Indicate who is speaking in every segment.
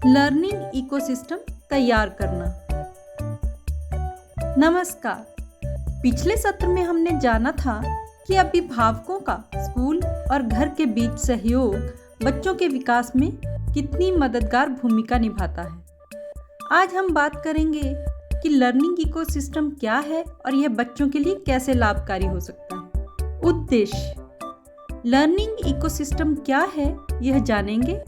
Speaker 1: Learning ecosystem तैयार करना। नमस्कार। पिछले सत्र में हमने जाना था कि अभिभावकों का स्कूल और घर के बीच सहयोग बच्चों के विकास में कितनी मददगार भूमिका निभाता है। आज हम बात करेंगे कि लर्निंग इकोसिस्टम क्या है और यह बच्चों के लिए कैसे लाभकारी हो सकता है। उद्देश्य: लर्निंग इकोसिस्टम क्या है यह जानेंगे।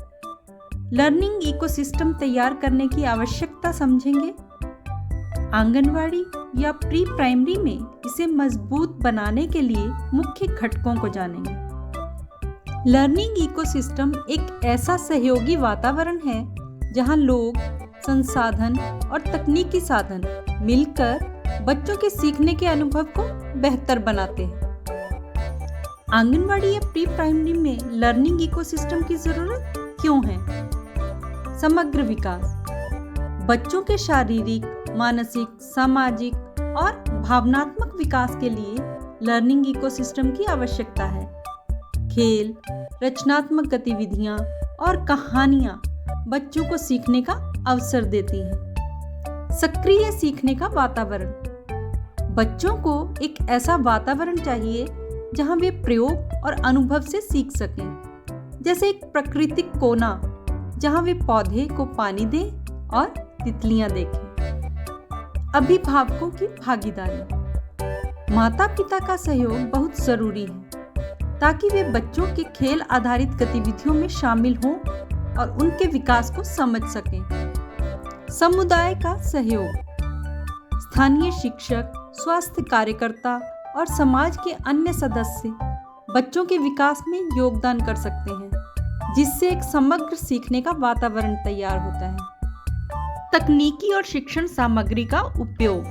Speaker 1: लर्निंग इकोसिस्टम तैयार करने की आवश्यकता समझेंगे। आंगनवाड़ी या प्री प्राइमरी में इसे मजबूत बनाने के लिए मुख्य घटकों को जानेंगे। लर्निंग इकोसिस्टम एक ऐसा सहयोगी वातावरण है जहां लोग, संसाधन और तकनीकी साधन मिलकर बच्चों के सीखने के अनुभव को बेहतर बनाते हैं। आंगनवाड़ी या प्री प्राइमरी में लर्निंग इकोसिस्टम की जरूरत क्यों है? समग्र विकास: बच्चों के शारीरिक, मानसिक, सामाजिक और भावनात्मक विकास के लिए लर्निंग इकोसिस्टम की आवश्यकता है। खेल, रचनात्मक गतिविधियां और कहानियां बच्चों को सीखने का अवसर देती हैं। सक्रिय सीखने का वातावरण: बच्चों को एक ऐसा वातावरण चाहिए जहां वे प्रयोग और अनुभव से सीख सकें, जैसे एक प्राकृतिक कोना जहां वे पौधे को पानी दें और तितलियां देखें। अभिभावकों की भागीदारी: माता पिता का सहयोग बहुत जरूरी है ताकि वे बच्चों के खेल आधारित गतिविधियों में शामिल हों और उनके विकास को समझ सकें। समुदाय का सहयोग: स्थानीय शिक्षक, स्वास्थ्य कार्यकर्ता और समाज के अन्य सदस्य बच्चों के विकास में योगदान कर सकते हैं, जिससे एक समग्र सीखने का वातावरण तैयार होता है। तकनीकी और शिक्षण सामग्री का उपयोग: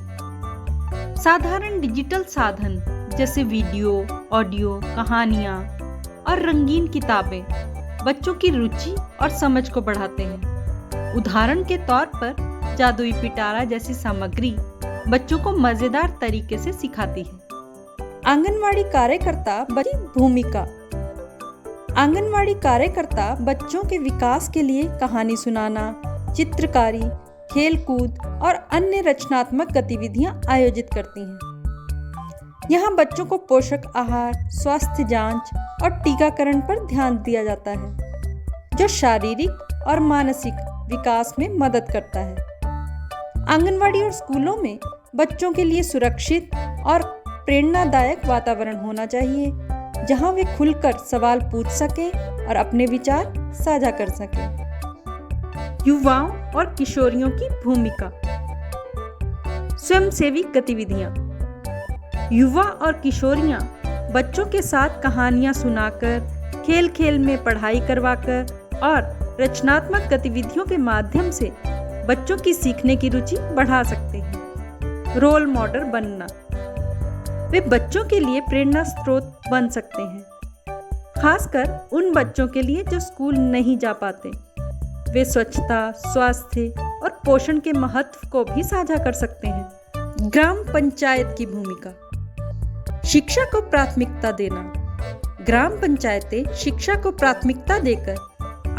Speaker 1: साधारण डिजिटल साधन जैसे वीडियो, ऑडियो, कहानियां और रंगीन किताबें बच्चों की रुचि और समझ को बढ़ाते हैं। उदाहरण के तौर पर जादुई पिटारा जैसी सामग्री बच्चों को मजेदार तरीके से सिखाती है। आंगनवाड़ी कार्यकर्ता की भूमिका: आंगनवाड़ी कार्यकर्ता बच्चों के विकास के लिए कहानी सुनाना, चित्रकारी, खेलकूद और अन्य रचनात्मक गतिविधियां आयोजित करती हैं। यहाँ बच्चों को पोषक आहार, स्वास्थ्य जांच और टीकाकरण पर ध्यान दिया जाता है, जो शारीरिक और मानसिक विकास में मदद करता है। आंगनवाड़ी और स्कूलों में बच्चों के लिए सुरक्षित और प्रेरणादायक वातावरण होना चाहिए, जहां वे खुलकर सवाल पूछ सकें और अपने विचार साझा कर सकें। युवाओं और किशोरियों की भूमिका: स्वयंसेवी गतिविधियां: युवा और किशोरियां बच्चों के साथ कहानियां सुनाकर, खेल खेल में पढ़ाई करवाकर और रचनात्मक गतिविधियों के माध्यम से बच्चों की सीखने की रुचि बढ़ा सकते हैं। रोल मॉडल बनना: वे बच्चों के लिए प्रेरणा स्रोत बन सकते हैं, खासकर उन बच्चों के लिए जो स्कूल नहीं जा पाते। वे स्वच्छता, स्वास्थ्य और पोषण के महत्व को भी साझा कर सकते हैं। ग्राम पंचायत की भूमिका: शिक्षा को प्राथमिकता देना: ग्राम पंचायतें शिक्षा को प्राथमिकता देकर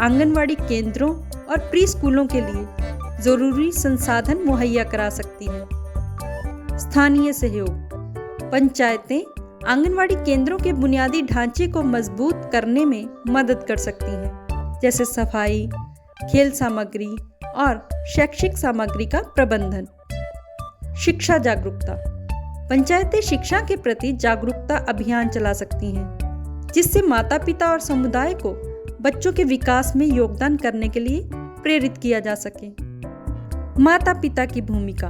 Speaker 1: आंगनवाड़ी केंद्रों और प्री स्कूलों के लिए जरूरी संसाधन मुहैया करा सकती हैं। स्थानीय सहयोग: पंचायतें आंगनवाड़ी केंद्रों के बुनियादी ढांचे को मजबूत करने में मदद कर सकती हैं, जैसे सफाई, खेल सामग्री और शैक्षिक सामग्री का प्रबंधन। शिक्षा जागरूकता: पंचायतें शिक्षा के प्रति जागरूकता अभियान चला सकती हैं, जिससे माता पिता और समुदाय को बच्चों के विकास में योगदान करने के लिए प्रेरित किया जा सके। माता पिता की भूमिका: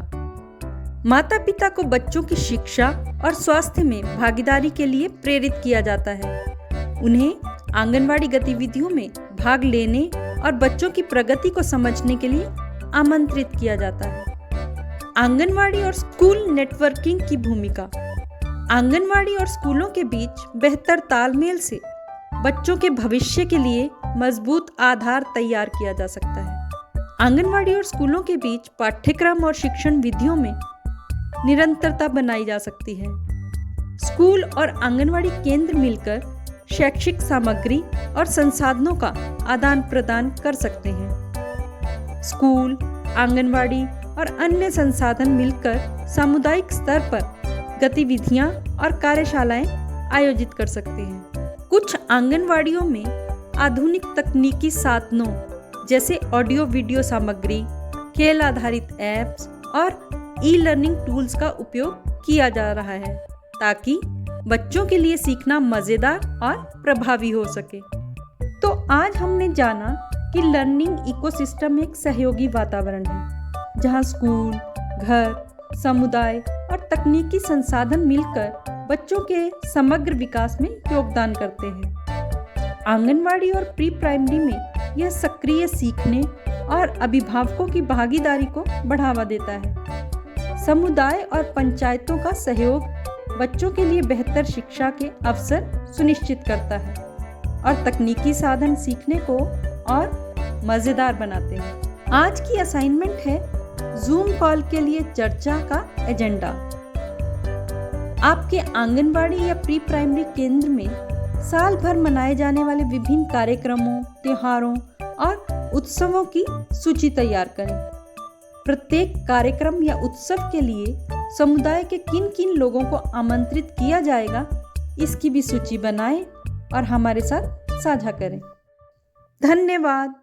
Speaker 1: माता पिता को बच्चों की शिक्षा और स्वास्थ्य में भागीदारी के लिए प्रेरित किया जाता है। उन्हें आंगनवाड़ी गतिविधियों में भाग लेने और बच्चों की प्रगति को समझने के लिए आमंत्रित किया जाता है। आंगनवाड़ी और स्कूल नेटवर्किंग की भूमिका: आंगनवाड़ी और स्कूलों के बीच बेहतर तालमेल से बच्चों के भविष्य के लिए मजबूत आधार तैयार किया जा सकता है। आंगनवाड़ी और स्कूलों के बीच पाठ्यक्रम और शिक्षण विधियों में निरंतरता बनाई जा सकती है। स्कूल और आंगनवाड़ी केंद्र मिलकर शैक्षिक सामग्री और संसाधनों का आदान प्रदान कर सकते हैं। स्कूल, आंगनवाड़ी और अन्य संसाधन मिलकर सामुदायिक स्तर पर गतिविधियां और कार्यशालाएं आयोजित कर सकते हैं। कुछ आंगनवाड़ियों में आधुनिक तकनीकी साधनों जैसे ऑडियो वीडियो सामग्री, खेल आधारित ऐप्स और ई-लर्निंग टूल्स का उपयोग किया जा रहा है ताकि बच्चों के लिए सीखना मज़ेदार और प्रभावी हो सके। तो आज हमने जाना कि लर्निंग इकोसिस्टम एक सहयोगी वातावरण है जहां स्कूल, घर, समुदाय और तकनीकी संसाधन मिलकर बच्चों के समग्र विकास में योगदान करते हैं। आंगनवाड़ी और प्री प्राइमरी में यह सक्रिय सीखने और अभिभावकों की भागीदारी को बढ़ावा देता है। समुदाय और पंचायतों का सहयोग बच्चों के लिए बेहतर शिक्षा के अवसर सुनिश्चित करता है और तकनीकी साधन सीखने को और मज़ेदार बनाते हैं। आज की असाइनमेंट है जूम कॉल के लिए चर्चा का एजेंडा। आपके आंगनवाड़ी या प्री प्राइमरी केंद्र में साल भर मनाए जाने वाले विभिन्न कार्यक्रमों, त्योहारों और उत्सवों की सूची तैयार करें। प्रत्येक कार्यक्रम या उत्सव के लिए समुदाय के किन किन लोगों को आमंत्रित किया जाएगा, इसकी भी सूची बनाएं और हमारे साथ साझा करें। धन्यवाद।